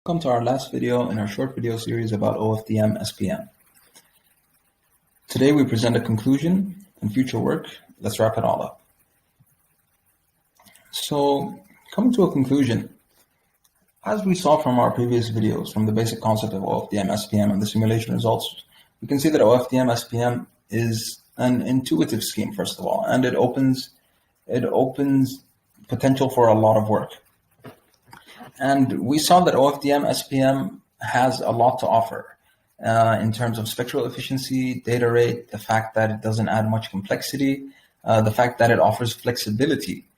Welcome to our last video in our short video series about OFDM-SPM. Today we present a conclusion and future work. Let's wrap it all up. So, coming to a conclusion, as we saw from our previous videos, from the basic concept of OFDM-SPM and the simulation results, we can see that OFDM-SPM is an intuitive scheme, first of all, and it opens potential for a lot of work. And we saw that OFDM-SPM has a lot to offer in terms of spectral efficiency, data rate, the fact that it doesn't add much complexity, the fact that it offers flexibility.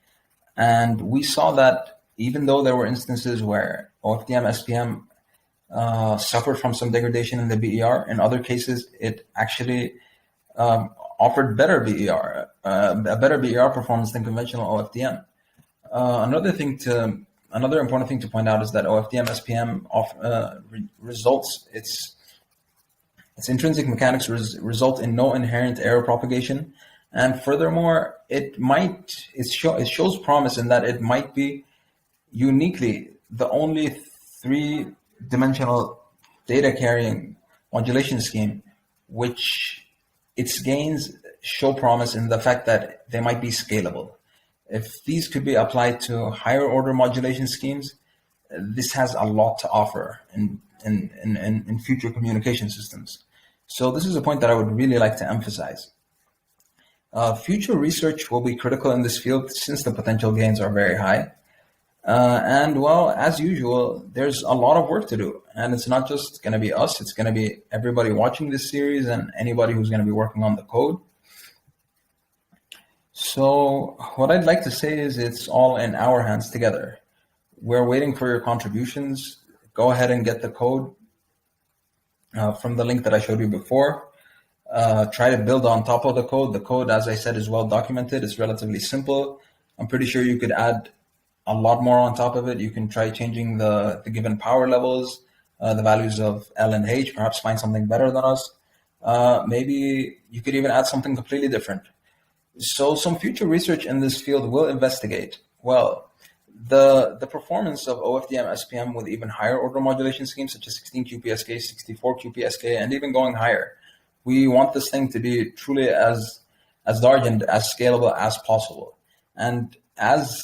And we saw that even though there were instances where OFDM-SPM suffered from some degradation in the BER, in other cases it actually offered better BER, a better BER performance than conventional OFDM. Another important thing to point out is that OFDM-SPM results, its intrinsic mechanics result in no inherent error propagation, and furthermore, it shows promise in that it might be uniquely the only three-dimensional data carrying modulation scheme, which its gains show promise in the fact that they might be scalable. If these could be applied to higher order modulation schemes, this has a lot to offer in future communication systems. So this is a point that I would really like to emphasize. Future research will be critical in this field since the potential gains are very high. And well, as usual, there's a lot of work to do. And it's not just going to be us, it's going to be everybody watching this series and anybody who's going to be working on the code. So what I'd like to say is it's all in our hands together. We're waiting for your contributions. Go ahead and get the code from the link that I showed you before. Try to build on top of the code. The code, as I said, is well documented. It's relatively simple. I'm pretty sure you could add a lot more on top of it. You can try changing the given power levels, the values of L and H, perhaps find something better than us. Maybe you could even add something completely different. So some future research in this field will investigate, well, the performance of OFDM-SPM with even higher order modulation schemes such as 16 QPSK, 64 QPSK, and even going higher. We want this thing to be truly as large and as scalable as possible. And as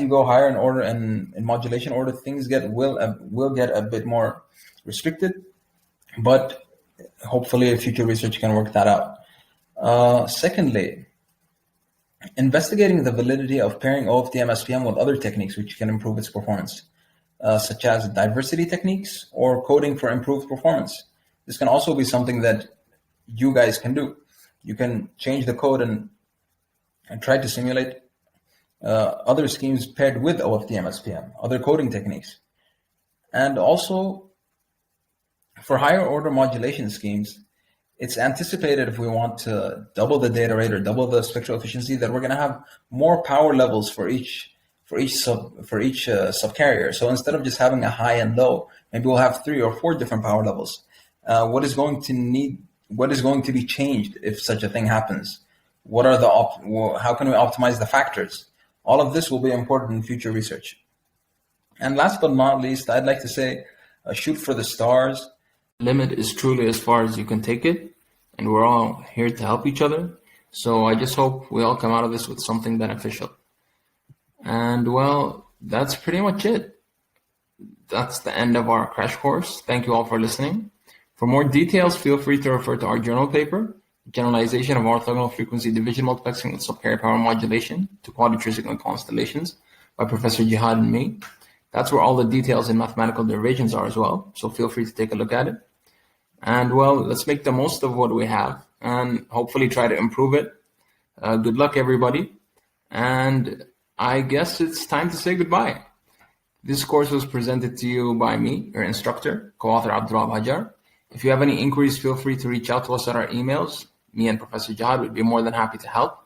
you go higher in order in modulation order, things will get a bit more restricted, but hopefully future research can work that out. Secondly, investigating the validity of pairing OFDM-SPM with other techniques which can improve its performance, such as diversity techniques or coding for improved performance. This can also be something that you guys can do. You can change the code and try to simulate other schemes paired with OFDM-SPM, other coding techniques. And also, for higher order modulation schemes, it's anticipated if we want to double the data rate or double the spectral efficiency that we're going to have more power levels for each subcarrier. So instead of just having a high and low, maybe we'll have 3 or 4 different power levels. What is going to be changed if such a thing happens? How can we optimize the factors? All of this will be important in future research. And last but not least, I'd like to say, shoot for the stars. Limit is truly as far as you can take it, and we're all here to help each other. So I just hope we all come out of this with something beneficial. And well, that's pretty much it. That's the end of our crash course. Thank you all for listening. For more details, feel free to refer to our journal paper, Generalization of Orthogonal Frequency Division Multiplexing with Subcarrier Power Modulation to Quadritricyclic Constellations by Professor Jihad and me. That's where all the details and mathematical derivations are as well, so feel free to take a look at it. And well, let's make the most of what we have and hopefully try to improve it. Good luck, everybody. And I guess it's time to say goodbye. This course was presented to you by me, your instructor, co-author Abdullah Hajar. If you have any inquiries, feel free to reach out to us at our emails. Me and Professor Jihad would be more than happy to help.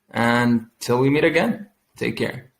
And till we meet again, take care.